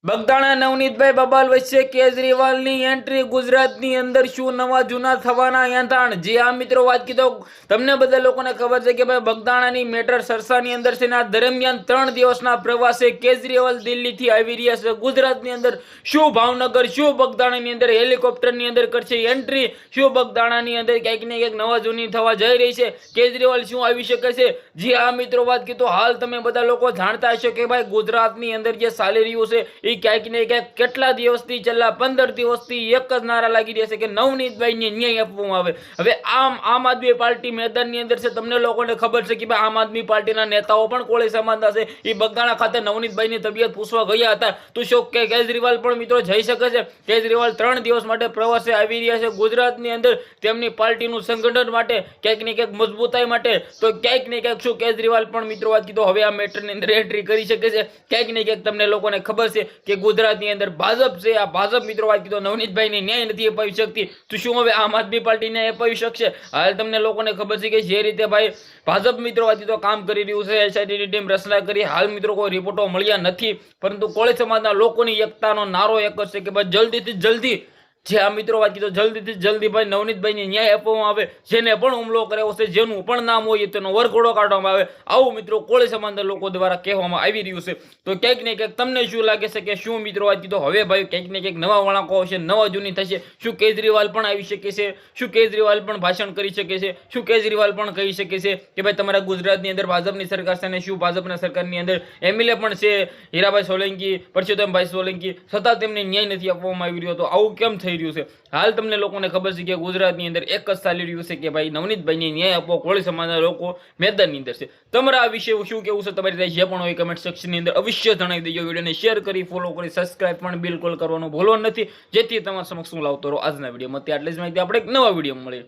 બગદાણા નવનીતભાઈ બબાલ વચ્ચે કેજરીવાલની એન્ટ્રી, ગુજરાતની અંદર શું નવા જૂના થવાના યાંધાણ। જે આ મિત્રો વાત કીધો, તમને બધા લોકોને ખબર છે કે ભાઈ બગદાણાની મેટર સરસાની અંદર છે ને આ દરમિયાન 3 દિવસના પ્રવાસે કેજરીવાલ દિલ્હીથી આવી રહ્યા છે। ગુજરાતની અંદર શું ભાવનગર, શું બગદાણાની અંદર હેલિકોપ્ટરની અંદર કરશે એન્ટ્રી, શું બગદાણાની અંદર ક્યાંક ને ક્યાંક નવા જૂની થવા જઈ રહી છે, કેજરીવાલ શું આવી શકે છે। જે આ મિત્રો વાત કીધો, હાલ તમે બધા લોકો જાણતા હશો કે ભાઈ ગુજરાતની અંદર જે ચાલી રહ્યું છે એ ક્યાંક ને ક્યાંક કેટલા દિવસથી, છેલ્લા 15 દિવસથી એક જ નારા લાગી રહ્યા છે કે નવનીતભાઈને ન્યાય આપવામાં આવે। હવે આમ આદમી પાર્ટી મેદાનની અંદર છે। તમને લોકોને ખબર છે કે ભાઈ આમ આદમી પાર્ટીના નેતાઓ પણ કોળી સમાજના છે, એ બગદાણા ખાતે નવનીતભાઈની તબિયત પૂછવા ગયા હતા। તો શું કે કેજરીવાલ પણ મિત્રો જઈ શકે છે? કેજરીવાલ 3 દિવસ માટે પ્રવાસે આવી રહ્યા છે ગુજરાતની અંદર, તેમની પાર્ટીનું સંગઠન માટે, ક્યાંક ને ક્યાંક મજબૂતાઈ માટે। તો ક્યાંક ને ક્યાંક શું કેજરીવાલ પણ મિત્રો વાત કીધો હવે આ મેટરની અંદર એન્ટ્રી કરી શકે છે? ક્યાંક ને ક્યાંક તમને લોકોને ખબર છે કે ગુજરાતની અંદર ભાજપ છે, આ ભાજપ મિત્રો વાત કીધો નવનીતભાઈને ન્યાય નથી અપાવી શકતી, તો શું હવે આમ આદમી પાર્ટી ન્યાય અપાવી શકશે? હાલ તમને લોકોને ખબર છે કે જે રીતે ભાઈ ભાજપ મિત્રો વાત કીધો કામ કરી રહ્યું છે, એસઆઈટીની ટીમ રચના કરી, હાલ મિત્રો કોઈ રિપોર્ટો મળ્યા નથી, પરંતુ કોળી સમાજના લોકોની એકતાનો નારો એક જ છે કે ભાઈ જલ્દીથી જલ્દી જે આ મિત્રો વાત કીધો જલ્દીથી જલ્દી ભાઈ નવનીતભાઈને ન્યાય આપવામાં આવે, જેને પણ હુમલો કર્યો છે, જેનું પણ નામ હોય તેનો વરઘોડો કાઢવામાં આવે, આવું મિત્રો કોળી સમાજના લોકો દ્વારા કહેવામાં આવી રહ્યું છે। તો ક્યાંક ને ક્યાંક તમને શું લાગે છે કે શું મિત્રો વાત કીધો હવે ભાઈ ક્યાંક ને ક્યાંક નવા વળાંકો આવશે, નવા જૂની થશે? શું કેજરીવાલ પણ આવી શકે છે? શું કેજરીવાલ પણ ભાષણ કરી શકે છે? શું કેજરીવાલ પણ કહી શકે છે કે ભાઈ તમારા ગુજરાતની અંદર ભાજપની સરકાર છે ને શું ભાજપના સરકારની અંદર એમએલએ પણ છે હીરાભાઈ સોલંકી, પરસોત્તમભાઈ સોલંકી, છતાં તેમને ન્યાય નથી આપવામાં આવી રહ્યો? તો આવું કેમ થઈ રહ્યું છે? હાલ તમને લોકોને ખબર છે કે ગુજરાતની અંદર એક જ ચાલી રહ્યું છે કે ભાઈ નવનીતભાઈને ન્યાય આપવો, કોળી સમાજના લોકો મેદાનની અંદર છે। તમારા આ વિશે શું કેવું છે તમારી જે પણ હોય કમેન્ટ સેક્શનની અંદર અવશ્ય જણાવી દેજો। વિડીયોને શેર કરી, ફોલો કરી, સબસ્ક્રાઇબ પણ બિલકુલ કરવાનું ભૂલો નથી, જેથી તમારા સમક્ષ હું લાવતો રહું આજના વિડીયોમાં। એટલે જ માહિતી આપણે એક નવા વિડીયો મળે।